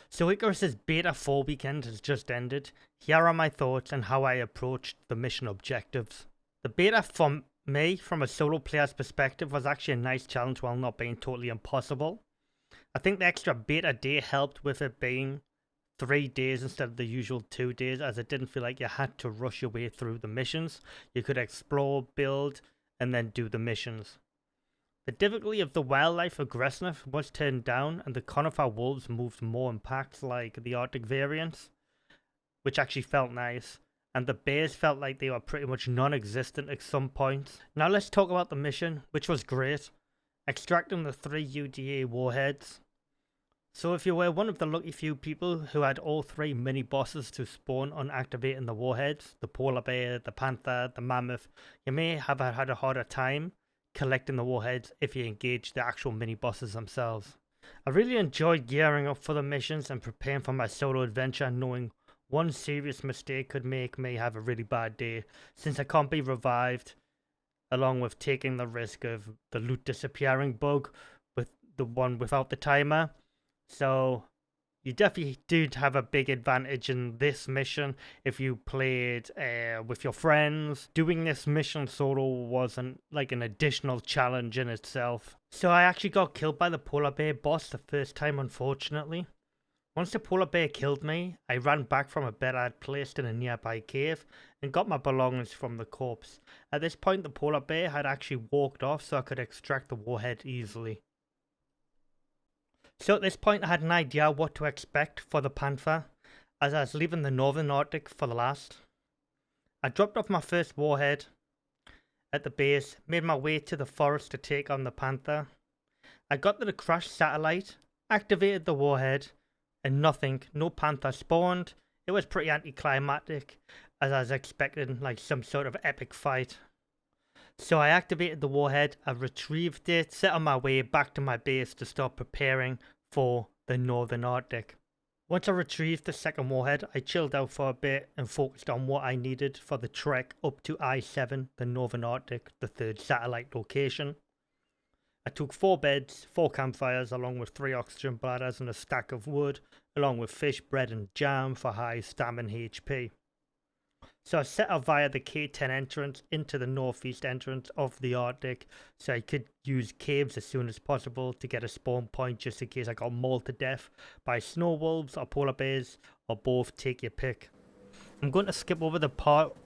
So Icarus's Beta 4 weekend has just ended. Here are my thoughts on how I approached the mission objectives. The beta for me, from a solo player's perspective, was actually a nice challenge while not being totally impossible. I think the extra beta day helped with it being 3 days instead of the usual 2 days, as it didn't feel like you had to rush your way through the missions. You could explore, build, and then do the missions. The difficulty of the wildlife aggressiveness was turned down, and the conifer wolves moved more in packs like the Arctic variants, which actually felt nice, and the bears felt like they were pretty much non-existent at some points. Now let's talk about the mission, which was great. Extracting the 3 UDA warheads. So if you were one of the lucky few people who had all 3 mini bosses to spawn on activating the warheads, the polar bear, the panther, the mammoth, you may have had a harder time collecting the warheads if you engage the actual mini bosses themselves. I really enjoyed gearing up for the missions and preparing for my solo adventure, knowing one serious mistake could make me have a really bad day, since I can't be revived, along with taking the risk of the loot disappearing bug with the one without the timer. So you definitely did have a big advantage in this mission if you played with your friends. Doing this mission solo wasn't like an additional challenge in itself. So I actually got killed by the polar bear boss the first time, unfortunately. Once the polar bear killed me, I ran back from a bed I had placed in a nearby cave and got my belongings from the corpse. At this point, the polar bear had actually walked off, so I could extract the warhead easily. So at this point, I had an idea what to expect for the panther, as I was leaving the northern Arctic for the last. I dropped off my first warhead at the base, made my way to the forest to take on the panther. I got to the crashed satellite, activated the warhead, and nothing, no panther spawned. It was pretty anticlimactic, as I was expecting like some sort of epic fight. So I activated the warhead, I retrieved it, set on my way back to my base to start preparing for the Northern Arctic. Once I retrieved the second warhead, I chilled out for a bit and focused on what I needed for the trek up to I-7, the Northern Arctic, the 3rd satellite location. I took 4 beds, 4 campfires, along with 3 oxygen bladders and a stack of wood, along with fish, bread and jam for high stamina HP. So I set out via the K10 entrance into the northeast entrance of the Arctic, so I could use caves as soon as possible to get a spawn point just in case I got mauled to death by snow wolves or polar bears, or both, take your pick. I'm going to skip over the part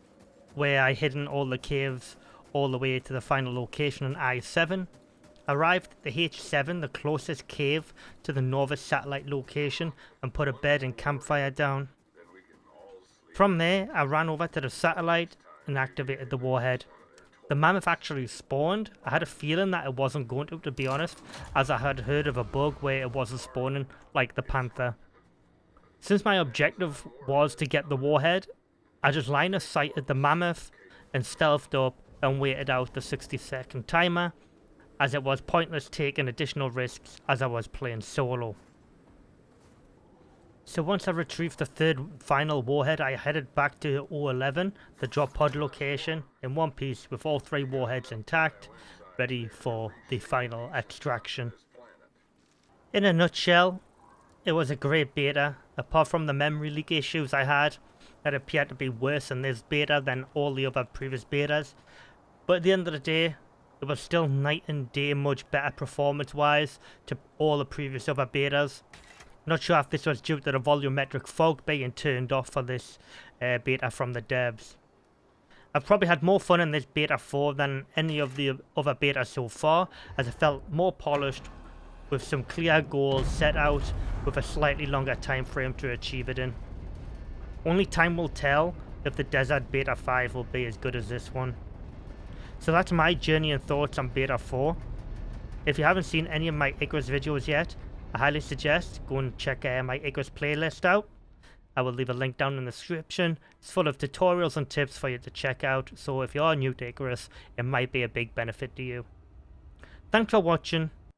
where I hid in all the caves all the way to the final location in I-7. Arrived at the H7, the closest cave to the northern satellite location, and put a bed and campfire down. From there, I ran over to the satellite and activated the warhead. The mammoth actually spawned. I had a feeling that it wasn't going to be honest, as I had heard of a bug where it wasn't spawning like the panther. Since my objective was to get the warhead, I just line of sighted the mammoth and stealthed up and waited out the 60-second timer, as it was pointless taking additional risks as I was playing solo. So once I retrieved the 3rd final warhead, I headed back to O11, the drop pod location, in one piece with all 3 warheads intact, ready for the final extraction. In a nutshell, it was a great beta, apart from the memory leak issues I had that appeared to be worse in this beta than all the other previous betas. But at the end of the day, it was still night and day much better performance-wise to all the previous other betas. Not sure if this was due to the volumetric fog being turned off for this beta from the devs. I've probably had more fun in this beta 4 than any of the other betas so far, as it felt more polished with some clear goals set out with a slightly longer time frame to achieve it in. Only time will tell if the Desert Beta 5 will be as good as this one. So that's my journey and thoughts on Beta 4. If you haven't seen any of my Icarus videos yet, I highly suggest go and check my Icarus playlist out. I will leave a link down in the description. It's full of tutorials and tips for you to check out, so if you are new to Icarus, it might be a big benefit to you. Thanks for watching.